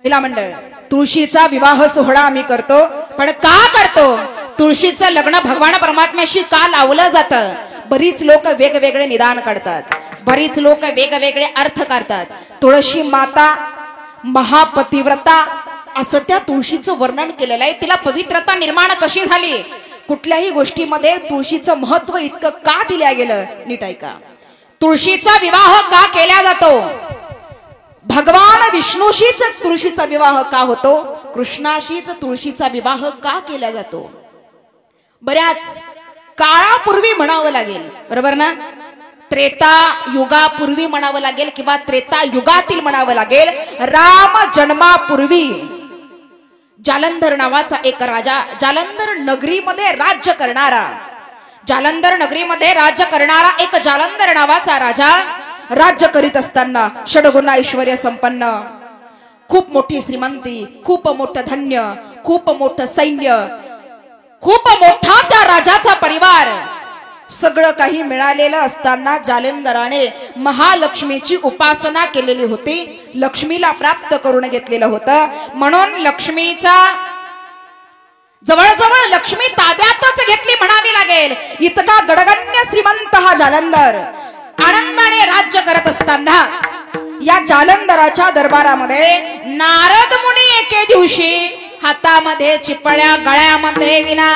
महिला मंडळ तुळशीचा विवाह सोहळा आम्ही करतो, पण का करतो? तुळशीचं लग्न भगवान परमात्म्याशी का लावलं जातं? बरीच लोक वेगवेगळे निदान काढतात, बरीच लोक वेगवेगळे अर्थ करतात. तुळशी माता महापतिव्रता असं त्या तुळशीचं वर्णन केलेलं आहे. तिला पवित्रता निर्माण कशी झाली? कुठल्याही गोष्टीमध्ये तुळशीचं महत्व इतकं का दिल्या गेलं नीट ऐका. तुळशीचा विवाह का केला जातो? भगवान विष्णूशीच तुळशीचा विवाह का होतो? कृष्णाशीच तुळशीचा विवाह का केला जातो? बऱ्याच काळापूर्वी म्हणावं लागेल, बरोबर ना? त्रेता युगापूर्वी म्हणावं लागेल किंवा त्रेता युगातील म्हणावं लागेल. राम जन्मापूर्वी जालंधर नावाचा एक राजा, जालंधर नगरीमध्ये राज्य करणारा, जालंधर नगरीमध्ये राज्य करणारा एक जालंधर नावाचा राजा राज्य करीत असताना षडगुण ऐश्वर्य संपन्न, खूप मोठी श्रीमंती, खूप मोठं धन्य, खूप मोठं सैन्य, खूप मोठा त्या राजाचा परिवार, सगळं काही मिळालेलं असताना जालंधराने महालक्ष्मीची उपासना केलेली होती, लक्ष्मीला प्राप्त करून घेतलेलं होतं. म्हणून लक्ष्मीचा जवळजवळ लक्ष्मी ताब्यातच घेतली म्हणावी लागेल. इतका गडगण्य श्रीमंत हा जालंधर आनंदाने राज्य करत असताना या जालंधराच्या दरबारामध्ये नारद मुनी एके दिवशी हातामध्ये चिपळ्या, गळ्यामध्ये विना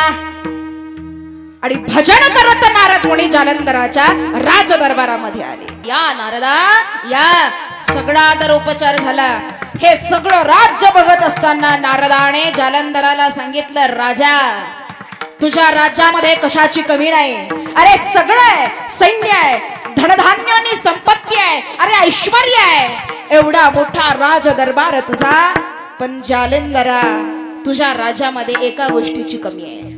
आणि भजन करत नारद मुनी जालंधराच्या राज दरबारामध्ये आले. या नारदा या, सगळा आदर उपचार झाला. हे सगळं राज्य बघत असताना नारदाने जालंधराला सांगितलं, राजा तुझ्या राज्यामध्ये कशाची कमी नाही. अरे सगळं आहे, सैन्य आहे, धनधान्य आणि संपत्ती आहे, अरे ऐश्वर्य आहे, एवढा मोठा राज दरबार तुझा. पण जालंधरा तुझ्या राज्यामध्ये एका गोष्टीची कमी आहे.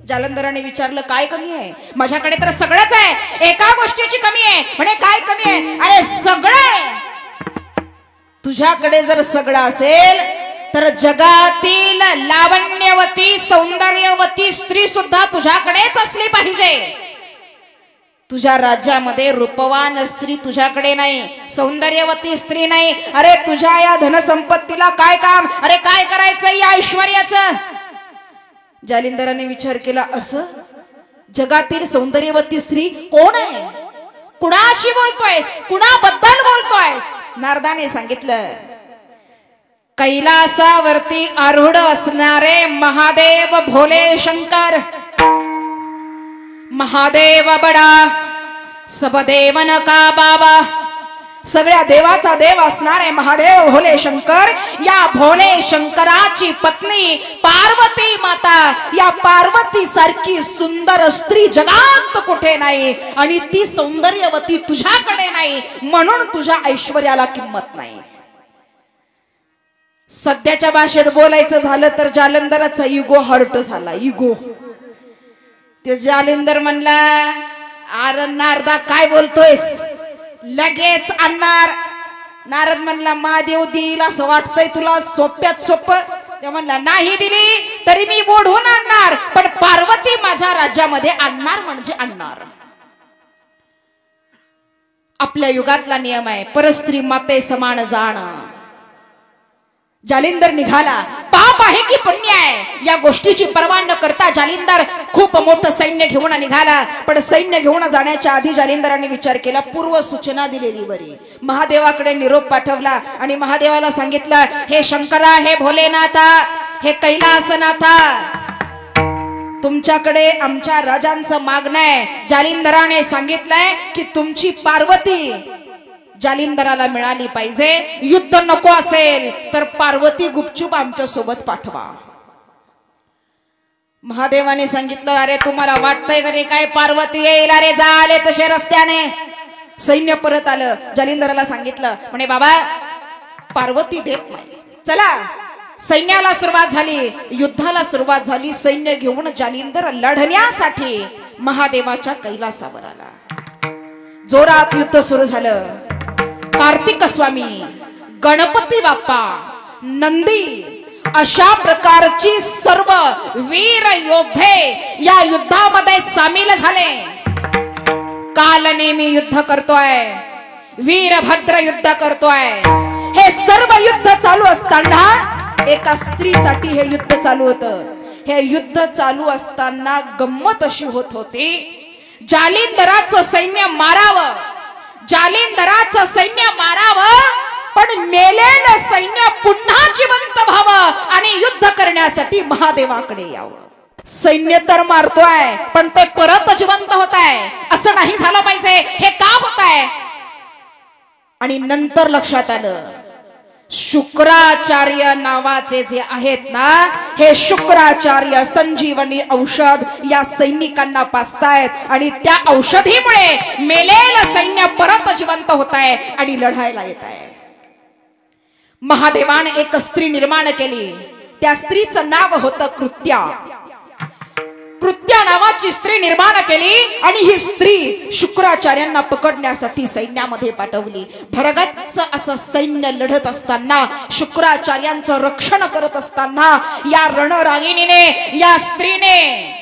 जालंधराने विचारलं, काय कमी आहे? माझ्याकडे तर सगळंच आहे, एका गोष्टीची कमी आहे. म्हणे काय कमी आहे? अरे सगळं आहे. तुझ्याकडे जर सगळं असेल तर जगातील लावण्यवती सौंदर्यवती स्त्री सुद्धा तुझ्याकडेच असली पाहिजे. तुझ्या राज्यामध्ये रूपवान स्त्री तुझ्याकडे नाही, सौंदर्यवती स्त्री नाही. अरे तुझ्या या धनसंपत्तीला काय काम? अरे काय करायचं या ऐश्वर्याचं? जालिंधराने विचार केला, असं जगातील सौंदर्यवती स्त्री कोण आहे? कुणाशी बोलतोयस? कुणाबद्दल बोलतोयस? नारदाने सांगितलं, कैलासावरती आरूढ असणारे महादेव भोले शंकर. महादेव बडा सब देवन का बाबा, सगळ्या देवाचा देव असणारे महादेव भोले शंकर. या भोले शंकराची पत्नी पार्वती माता, या पार्वती सारखी सुंदर स्त्री जगात कुठे नाही, आणि ती सौंदर्यवती तुझ्याकडे नाही, म्हणून तुझ्या ऐश्वर्याला किंमत नाही. सध्याच्या भाषेत बोलायचं झालं तर जालंधराचा इगो हर्ट झाला. इगो. ते जालिंधर म्हणला, अरे नारदा काय बोलतोयस? लगेच आणणार. नारद म्हणला, महादेव देईल असं वाटतंय तुला? सोप्यात सोपं. ते म्हणला, नाही दिली तरी मी बोढून आणणार, पण पार्वती माझ्या राज्यामध्ये आणणार म्हणजे आणणार. आपल्या युगातला नियम आहे, परस्त्री माते समान जाण. जालिंधर निघाला. पाप आहे की पुण्य आहे या गोष्टीची पर्वा न करता जालिंधर खूप मोठं सैन्य घेऊन निघाला. पण सैन्य घेऊन जाण्याच्या आधी जालिंधराने विचार केला, पूर्व सूचना दिलेली बरी. महादेवाकडे निरोप पाठवला आणि महादेवाला सांगितलं, हे शंकरा, हे भोलेनाथा, हे कैलासनाथा, तुमच्याकडे आमच्या राजांचं मागणं आहे. जालिंधराने सांगितलंय की तुमची पार्वती जालिंधराला मिळाली पाहिजे. युद्ध नको असेल तर पार्वती गुपचूप आमच्या सोबत पाठवा. महादेवाने सांगितलं, अरे तुम्हाला वाटतंय तरी काय पार्वती येईल? अरे जा, आले तसे रस्त्याने. सैन्य परत आलं. जालिंधराला सांगितलं, म्हणे बाबा पार्वती देत नाही. चला. सैन्याला सुरुवात झाली, युद्धाला सुरुवात झाली. सैन्य घेऊन जालिंधर लढण्यासाठी महादेवाच्या कैलासावर आला. जोरात युद्ध सुरू झालं. कार्तिक स्वामी, गणपती बाप्पा, नंदी अशा प्रकारची सर्व वीर योद्धे या युद्धामध्ये सामील झाले. काल नेहमी युद्ध करतोय, वीरभद्र युद्ध करतोय. हे सर्व युद्ध चालू असताना एका स्त्रीसाठी हे युद्ध चालू होतं. हे युद्ध चालू असताना गंमत अशी होत होती, जालिंदराचं सैन्य मारावं, जालिंदराचं सैन्य मारावं, पण मेलेलं सैन्य पुन्हा जिवंत व्हावं आणि युद्ध करण्यासाठी महादेवाकडे यावं. सैन्य तर मारतोय पण ते परत जिवंत होत आहे. असं नाही झालं पाहिजे. हे का होत आहे? आणि नंतर लक्षात आलं, शुक्राचार्य नावाचे जे आहेत ना, हे शुक्राचार्य संजीवनी औषध या सैनिकांना पाजतायत आणि त्या औषधीमुळे मेलेलं सैन्य परत जिवंत होत आहे आणि लढायला येत आहे. महादेवाने एक स्त्री निर्माण केली. त्या स्त्रीचं नाव होतं कृत्या. कृत्या नावाची स्त्री निर्माण केली आणि ही स्त्री शुक्राचार्यांना पकडण्यासाठी सैन्यामध्ये पाठवली. भरगच्च असं सैन्य लढत असताना, शुक्राचार्यांचं रक्षण करत असताना या रणरागिणीने, या स्त्रीने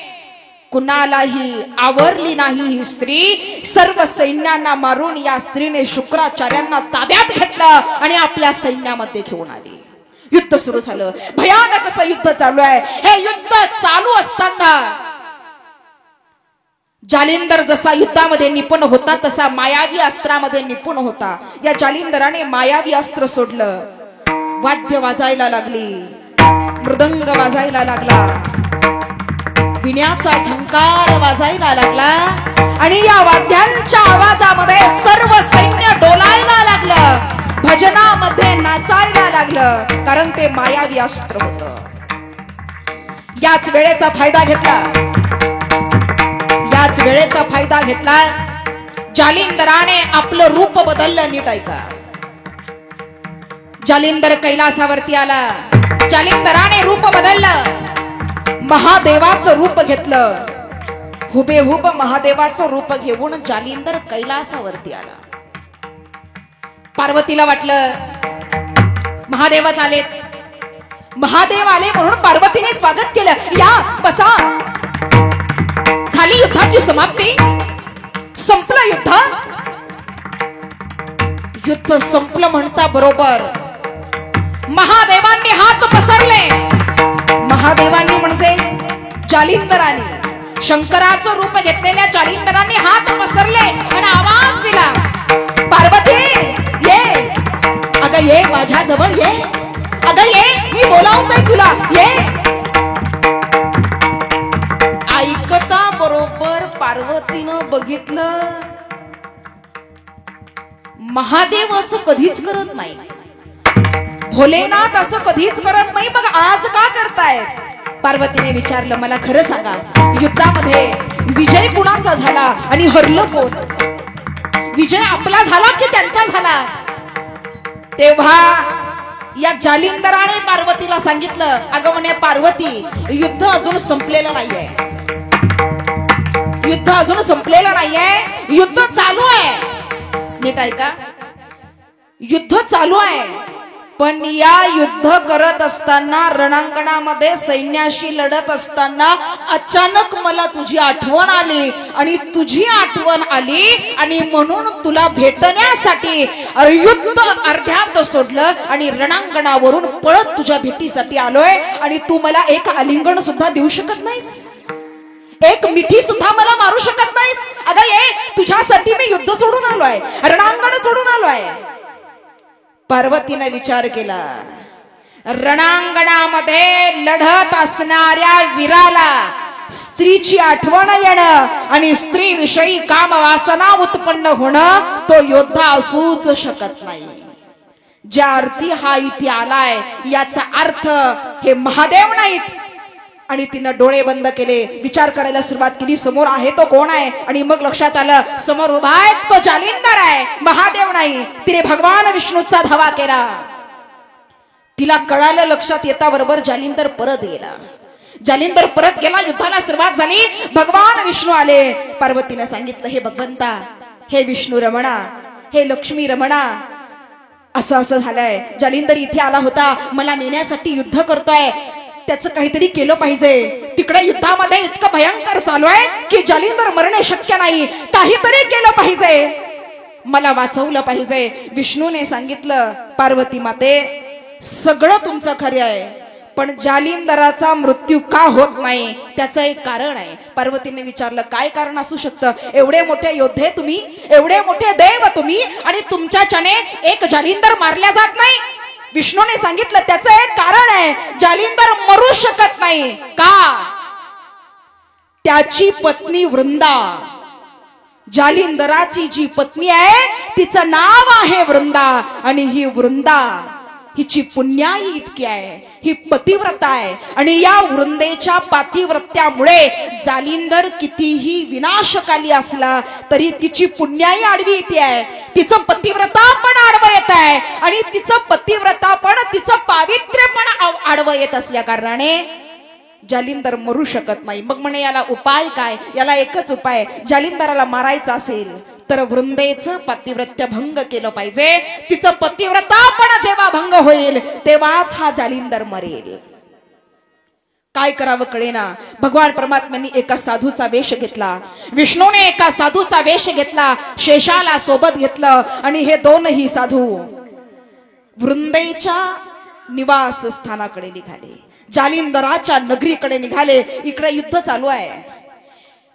कुणालाही आवरली नाही. ही स्त्री सर्व सैन्यांना मारून या स्त्रीने शुक्राचार्यांना ताब्यात घेतलं आणि आपल्या सैन्यामध्ये घेऊन आली. युद्ध सुरू झालं. भयानक असं युद्ध चालू आहे. हे युद्ध चालू असताना जालिंदर जसा युद्धामध्ये निपुण होता तसा मायावी अस्त्रामध्ये निपुण होता. या जालिंदराने मायावी अस्त्र सोडलं. वाद्य वाजायला लागली, मृदंग वाजायला लागला, विण्याचा झंकार वाजायला लागला आणि या वाद्यांच्या आवाजामध्ये सर्व सैन्य डोलायला लागलं, भजनामध्ये नाचायला लागलं, कारण ते मायावी अस्त्र होतं. याच वेळेचा फायदा घेतला जालिंदराने आपलं रूप बदललं. नीट ऐका. जालिंदर कैलासावरती आला. जालिंदराने रूप बदललं. महादेवाचं रूप घेतलं. हुबेहूब महादेवाचं रूप घेऊन जालिंदर कैलासावरती आला. पार्वतीला वाटलं महादेवच आले. महादेव आले म्हणून पार्वतीने स्वागत केलं. या बसा. झाली युद्धाची समाप्ती. संपलं युद्ध. युद्ध संपलं म्हणता बरोबर महादेवांनी हात पसरले. महादेवांनी म्हणजे जालिंदराने, शंकराचं रूप घेतलेल्या जालिंदरांनी हात पसरले आणि आवाज दिला, पार्वती ये. अगं ये माझ्या जवळ ये. अगं ये, मी बोलावतोय तुला, ये. ऐकता बरोबर पार्वतीनं बघितलं, महादेव असं कधीच करत नाही. भोलेनाथ असं कधीच करत नाही. मग आज का करतायत? पार्वतीने विचारलं, मला खरं सांगा, युद्धामध्ये विजय कुणाचा झाला आणि हरलं कोण? विजय आपला झाला की त्यांचा झाला? तेव्हा या जालिंदराने पार्वतीला सांगितलं, अगं म्हणे पार्वती, युद्ध अजून संपलेलं नाहीये. युद्ध अजून संपलेलं नाहीये. युद्ध चालू आहे. नीट ऐका. युद्ध चालू आहे, पण या युद्ध करत असताना, रणांगणामध्ये सैन्याशी लढत असताना अचानक मला तुझी आठवण आली आणि तुझी आठवण आली आणि म्हणून तुला भेटण्यासाठी युद्ध अर्ध्यात सोडलं आणि रणांगणावरून पळत तुझ्या भेटीसाठी आलोय. आणि तू मला एक आलिंगन सुद्धा देऊ शकत नाहीस, एक मिठी सुद्धा मला मारू शकत नाहीस. अगं ये, तुझ्यासाठी मी युद्ध सोडून आलोय, रणांगण सोडून आलोय. पार्वतीने विचार केला, रणांगणामध्ये लढत असणाऱ्या वीराला स्त्रीची आठवण येणं आणि स्त्री विषयी काम वासना उत्पन्न होणं, तो योद्धा असूच शकत नाही. ज्या अर्थी हा इथे आलाय याचा अर्थ हे महादेव नाहीत. आणि तिनं डोळे बंद केले, विचार करायला सुरुवात केली, समोर आहे तो कोण आहे? आणि मग लक्षात आलं, समोर उभा आहे तो जालिंदर आहे, महादेव नाही. तिने भगवान विष्णूचा धावा केला. तिला कळालं, लक्षात येता बरोबर जालिंदर परत गेला. जालिंदर परत गेला. युद्धाला सुरुवात झाली. भगवान विष्णू आले. पार्वतीने सांगितलं, हे भगवंता, हे विष्णू रमणा, हे लक्ष्मी रमणा, असं असं झालंय. जालिंदर इथे आला होता, मला नेण्यासाठी युद्ध करतोय, त्याचं काहीतरी केलं पाहिजे. तिकडे युद्धामध्ये इतकं भयंकर चालू आहे की जालिंदर मरणे शक्य नाही, काहीतरी केलं पाहिजे. मला वाचवलं पाहिजे. विष्णूने सांगितलं, पार्वती माते सगळं तुमचं खरं आहे, पण जालिंदराचा मृत्यू का होत नाही त्याचं एक कारण आहे. पार्वतीने विचारलं, काय कारण असू शकतं? एवढे मोठे योद्धे तुम्ही, एवढे मोठे देव तुम्ही, आणि तुमच्याच्याने एक जालिंदर मारल्या जात नाही. विष्णूने सांगितलं, त्याचं एक कारण आहे. जालिंदर मरू शकत नाही. का? त्याची पत्नी वृंदा, जालिंदराची जी पत्नी आहे तिचं नाव आहे वृंदा, आणि ही वृंदा हिची पुण्याई इतकी आहे, ही पतिव्रता आहे. आणि या वृंदेच्या पातिव्रत्यामुळे जालिंदर कितीही विनाशकाली असला तरी तिची पुण्याई आडवी येते आहे, तिचं पतिव्रता पण आडवं येत आहे, आणि तिचं पतिव्रता पण, तिचं पावित्र्य पण आडवं येत असल्या कारणाने जालिंदर मरू शकत नाही. मग म्हणे याला उपाय काय? याला एकच उपाय, जालिंदराला मारायचं असेल तर वृंदेचं पतिव्रत्य भंग केलं पाहिजे. तिचं पतिव्रता पण जेव्हा भंग होईल तेव्हाच हा जालिंदर मरेल. काय करावं कळेना. भगवान परमात्म्यांनी एका साधूचा वेश घेतला, विष्णूने एका साधूचा वेश घेतला, शेषाला सोबत घेतलं, आणि हे दोनही साधू वृंदेच्या निवास स्थानाकडे निघाले, जालिंदराच्या नगरीकडे निघाले. इकडे युद्ध चालू आहे.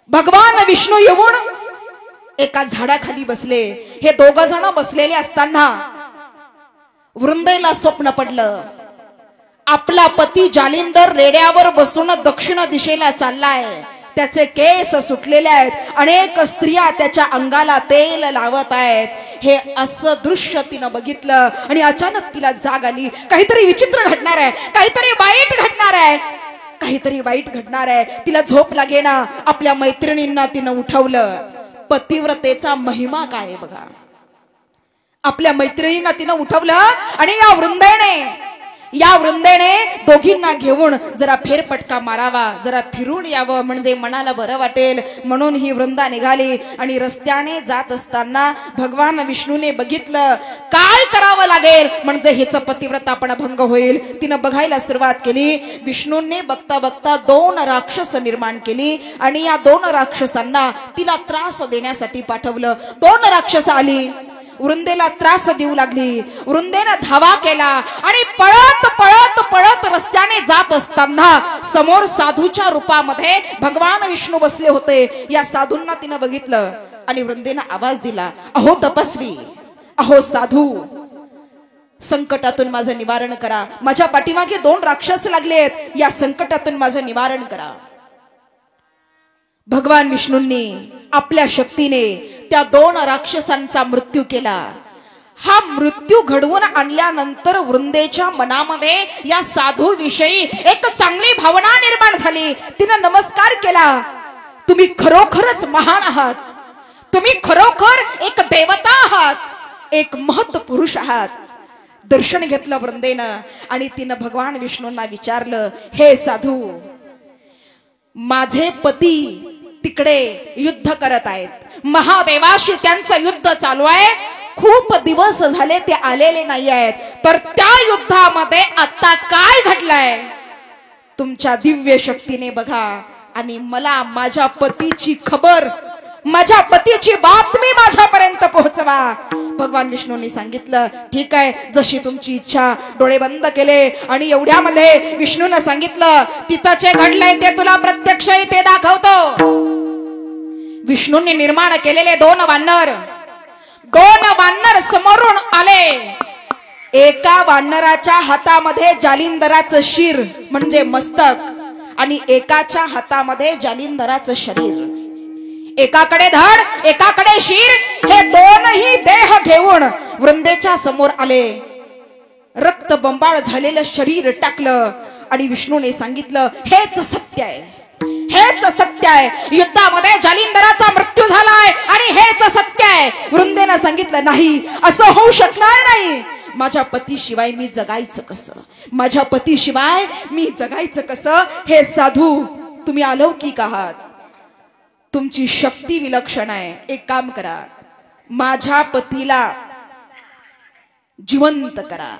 भगवान विष्णू येऊन एका झाडाखाली बसले. हे दोघ जण बसलेले असताना वृंदेला स्वप्न पडलं, आपला पती जालिंदर रेड्यावर बसून दक्षिण दिशेला चाललाय, त्याचे केस सुटलेले आहेत, अनेक स्त्रिया त्याच्या अंगाला तेल लावत आहेत. हे असं दृश्य तिनं बघितलं आणि अचानक तिला जाग आली. काहीतरी विचित्र घडणार आहे, काहीतरी वाईट घडणार आहे, काहीतरी वाईट घडणार आहे. तिला झोप लागेना. आपल्या मैत्रिणींना तिनं उठवलं. पतिव्रतेचा महिमा काय आहे बघा. आपल्या मैत्रिणींना तिनं उठवलं आणि या वृंदेने दोघींना घेऊन जरा फेरपटका मारावा, जरा फिरून यावं, म्हणजे मनाला बरं वाटेल. म्हणून ही वृंदा निघाली. आणि रस्त्याने जात असताना भगवान विष्णूने बघितलं, काय करावं लागेल म्हणजे हिचं पतिव्रतापणा भंग होईल. तिनं बघायला सुरुवात केली. विष्णूंनी बघता बघता 2 राक्षस निर्माण केली, आणि या 2 राक्षसांना तिला त्रास देण्यासाठी पाठवलं. 2 राक्षस आली, वृंदेला त्रास देऊ लागली. वृंदेनं धावा केला आणि पळत पळत पळत रस्त्याने जात असताना समोर साधूच्या रूपामध्ये भगवान विष्णू बसले होते. या साधूंना तिनं बघितलं आणि वृंदेनं आवाज दिला, अहो तपस्वी, अहो साधू, संकटातून माझं निवारण करा. माझ्या पाठीमागे 2 राक्षस लागलेत, या संकटातून माझं निवारण करा. भगवान विष्णूंनी आपल्या शक्तीने त्या 2 राक्षसांचा मृत्यू केला. हा मृत्यू घडवून आणल्यानंतर वृंदेच्या मनामध्ये या साधू विषयी एक चांगली भावना निर्माण झाली. तिनं नमस्कार केला. तुम्ही खरोखरच महान आहात, तुम्ही खरोखर एक देवता आहात, एक महत् पुरुष आहात. दर्शन घेतलं वृंदेनं आणि तिनं भगवान विष्णूंना विचारलं, हे साधू, माझे पती तिकडे युद्ध करत आहेत, महादेवाशी त्यांचं युद्ध चालू आहे, खूप दिवस झाले ते आलेले नाही आहेत, तर त्या युद्धामध्ये आता काय घडलंय तुमच्या दिव्य शक्तीने बघा आणि मला माझ्या पतीची खबर, माझ्या पतीची बातमी माझ्यापर्यंत पोहोचवा. भगवान विष्णूंनी सांगितलं, ठीक आहे, जशी तुमची इच्छा. डोळे बंद केले आणि एवढ्यामध्ये विष्णूनं सांगितलं, तिथं जे घडलंय ते तुला प्रत्यक्ष इथे दाखवतो. विष्णूंनी निर्माण केलेले 2 वानर समोरून आले. एका वानराच्या हातामध्ये जालिंदराचं शिर म्हणजे मस्तक आणि एकाच्या हातामध्ये जालिंदराचं शरीर. एकाकडे धड, एकाकडे शिर. हे 2ही देह घेऊन वृंदेच्या समोर आले. रक्तबंबाळ झालेलं शरीर टाकलं आणि विष्णूने सांगितलं, हेच सत्य आहे, हेच सत्य आहे. युद्धामध्ये जालिंदराचा मृत्यू झालाय आणि हेच सत्य आहे. वृंदेनं सांगितलं, नाही, असं होऊ शकणार नाही. माझ्या पतीशिवाय मी जगायचं कसं, माझ्या पतीशिवाय मी जगायचं कसं. हे साधू, तुम्ही अलौकिक आहात, तुमची शक्ती विलक्षण आहे. एक काम करा, माझ्या पतीला जिवंत करा.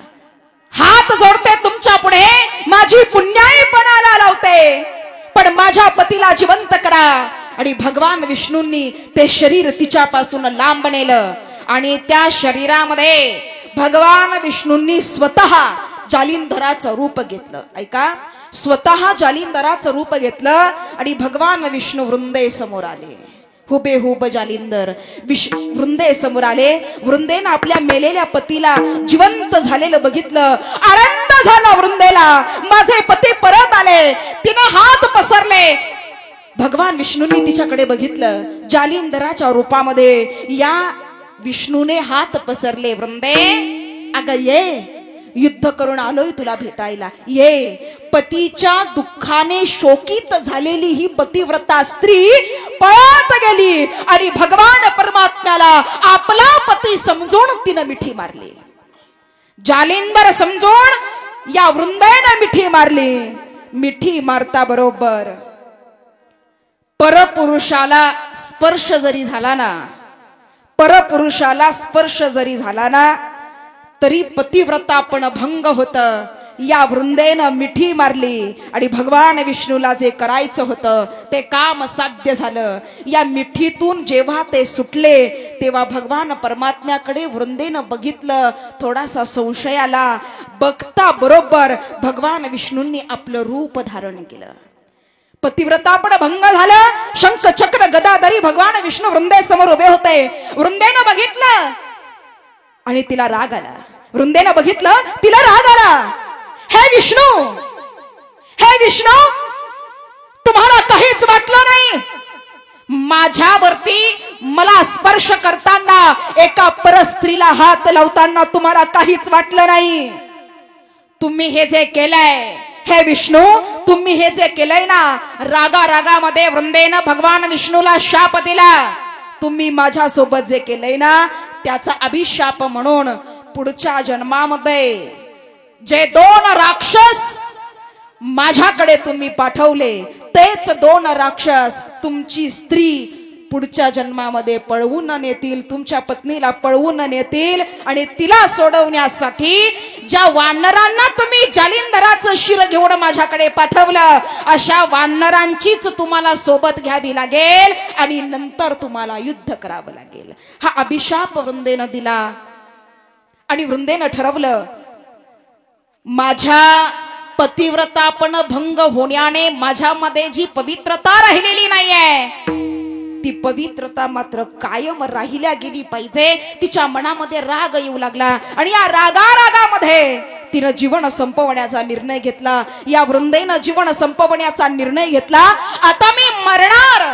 हात जोडते तुमच्या पुढे, माझी पुण्याई पणाला लावते, पण माझ्या पतीला जिवंत करा. आणि भगवान विष्णूंनी ते शरीर तिच्यापासून लांब नेलं आणि त्या शरीरामध्ये भगवान विष्णूंनी स्वतः जालिंधराचं रूप घेतलं. ऐका, स्वतः जालिंधराचं रूप घेतलं आणि भगवान विष्णू वृंदे समोर आले. हुबेहूब जालिंदर वृंदे समोर आले. वृंदेनं आपल्या मेलेल्या पतीला जिवंत झालेलं बघितलं. आनंद झाला वृंदेला, माझे पती परत आले. तिनं हात पसरले. भगवान विष्णूंनी तिच्याकडे बघितलं. जालिंधराच्या रूपामध्ये या विष्णूने हात पसरले. वृंदे, अगं ये, युद्ध करून आलोय तुला भेटायला, ये. पतीच्या दुःखाने शोकित झालेली ही पतिव्रता स्त्री पळत गेली आणि भगवान परमात्म्याला आपला पती समजून तिनं मिठी मारली. जालिंदर समजून या वृंदेनं मिठी मारली. मिठी मारता बरोबर परपुरुषाला स्पर्श जरी झाला ना, परपुरुषाला स्पर्श जरी झाला ना, तरी पतिव्रता पण भंग होत. या वृंदेनं मिठी मारली आणि भगवान विष्णूला जे करायचं होतं ते काम साध्य झालं. या मिठीतून जेव्हा ते सुटले तेव्हा भगवान परमात्म्याकडे वृंदेनं बघितलं. थोडासा संशय आला. बघता बरोबर भगवान विष्णूंनी आपलं रूप धारण केलं. पतिव्रता पण भंग झालं. शंख चक्र गदाधरी भगवान विष्णू वृंदे समोर उभे होते. वृंदेनं बघितलं आणि तिला राग आला. वृंदेनं बघितलं, तिला राग आला. हे विष्णू, हे विष्णू, तुम्हाला काहीच वाटलं नाही? माझ्यावरती मला स्पर्श करताना, एका परस्त्रीला हात लावताना तुम्हाला काहीच वाटलं नाही? तुम्ही हे जे केलंय, हे विष्णू, तुम्ही हे जे केलंय ना, रागा रागामध्ये वृंदेनं भगवान विष्णूला शाप दिला. तुम्ही माझ्यासोबत जे केलंय ना, त्याचा अभिशाप म्हणून पुढच्या जन्मामध्ये जे 2 राक्षस माझ्याकडे तुम्ही पाठवले, तेच 2 राक्षस तुमची स्त्री पुढच्या जन्मामध्ये पळवून नेतील, तुमच्या पत्नीला पळवून नेतील. आणि तिला सोडवण्यासाठी ज्या वानरांना तुम्ही जालिंधराचं शिर घेऊन माझ्याकडे पाठवलं, अशा वानरांचीच तुम्हाला सोबत घ्यावी लागेल आणि नंतर तुम्हाला युद्ध करावं लागेल. हा अभिशाप वृंदेनं दिला. आणि वृंदेनं ठरवलं, माझ्या पतिव्रतापण भंग होण्याने माझ्यामध्ये जी पवित्रता राहिलेली नाहीये, ती पवित्रता मात्र कायम राहिल्या गेली पाहिजे. तिच्या मनामध्ये राग येऊ लागला आणि या रागामध्ये तिनं जीवन संपवण्याचा निर्णय घेतला. या वृंदेनं जीवन संपवण्याचा निर्णय घेतला. आता मी मरणार.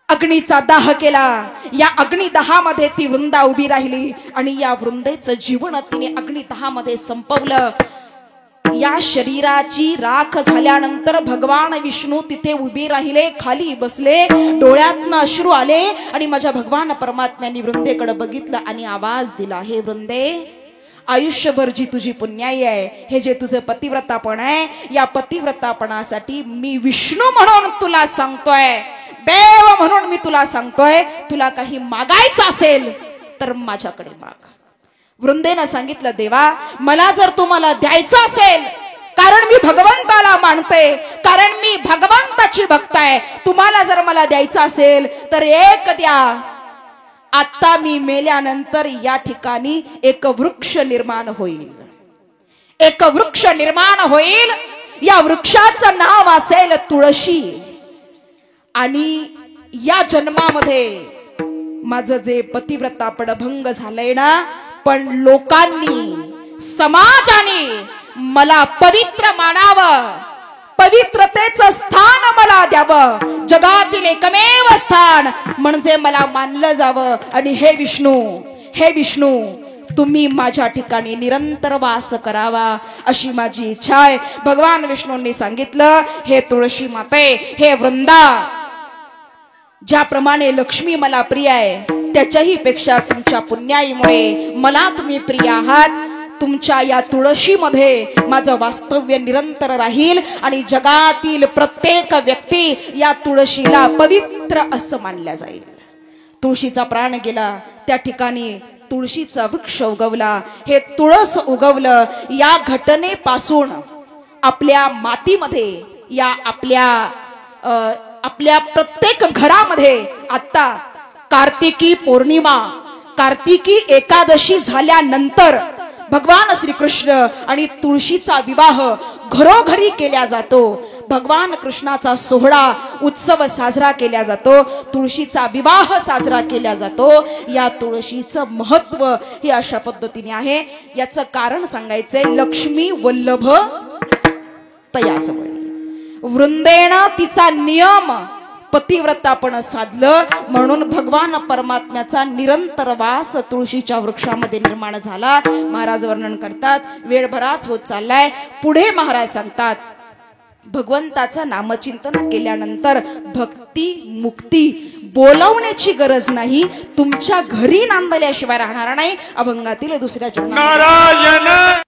अग्नीचा दाह केला. या अग्निदाहामध्ये ती वृंदा उभी राहिली आणि या वृंदेचं जीवन तिने अग्निदाहामध्ये संपवलं. या शरीराची राख झाल्यानंतर भगवान विष्णू तिथे उभे राहिले, खाली बसले, डोळ्यातनं अश्रू आले आणि माझ्या भगवान परमात्म्याने वृंदेकडे बघितलं आणि आवाज दिला, हे वृंदे, आयुष्यभर जी तुझी पुण्याई आहे, हे जे तुझं पतिव्रतापण आहे, या पतिव्रतापणासाठी मी विष्णू म्हणून तुला सांगतोय, देव म्हणून मी तुला सांगतोय, तुला काही मागायचं असेल तर माझ्याकडे माग. वृंदेनं सांगितलं, देवा, मला जर तुम्हाला द्यायचं असेल, कारण मी भगवंताला मानते, कारण मी भगवंताची भक्त आहे, तुम्हाला जर मला द्यायचं असेल तर एक द्या. आता मी मेल्यानंतर या ठिकाणी एक वृक्ष निर्माण होईल. एक वृक्ष निर्माण होईल. या वृक्षाचं नाव असेल तुळशी. आणि या जन्मामध्ये माझं जे पतिव्रतापण भंग झालंय ना, पण लोकांनी, समाजाने मला पवित्र मानावं, पवित्रतेचं स्थान मला द्यावं, जगातील एकमेव स्थान म्हणजे मला मानलं जावं. आणि हे विष्णू, तुम्ही माझ्या ठिकाणी निरंतर वास करावा, अशी माझी इच्छा आहे. भगवान विष्णूंनी सांगितलं, हे तुळशी माते, हे वृंदा, ज्याप्रमाणे लक्ष्मी मला प्रिय आहे, त्याच्याही पेक्षा तुमच्या पुण्याईमुळे मला तुम्ही प्रिय आहात. तुमच्या या तुळशीमध्ये माझं वास्तव्य निरंतर राहील आणि जगातील प्रत्येक व्यक्ती या तुळशीला पवित्र असं मानल्या जाईल. तुळशीचा प्राण गेला, त्या ठिकाणी तुळशीचा वृक्ष उगवला. हे तुळस उगवलं. या घटनेपासून आपल्या मातीमध्ये, या आपल्या प्रत्येक घरामध्ये आता कार्तिकी पौर्णिमा, कार्तिकी एकादशी झाल्यानंतर भगवान श्रीकृष्ण आणि तुळशीचा विवाह घरोघरी केला जातो. भगवान कृष्णाचा सोहळा उत्सव साजरा केला जातो. तुळशीचा विवाह साजरा केला जातो. या तुळशीचं महत्व हे अशा पद्धतीने आहे. याचं कारण सांगायचंय. लक्ष्मी वल्लभ तयाजवळ वृंदेण तिचा नियम पतिव्रतापण साधलं, म्हणून भगवान परमात्म्याचा निरंतर वास तुळशीच्या वृक्षामध्ये निर्माण झाला. महाराज वर्णन करतात. वेळ बराच होत चाललाय. पुढे महाराज सांगतात, भगवंताचं नामचिंतन केल्यानंतर भक्ती मुक्ती बोलावण्याची गरज नाही. तुमच्या घरी नांदल्याशिवाय राहणार नाही. अभंगातील दुसऱ्या चरणात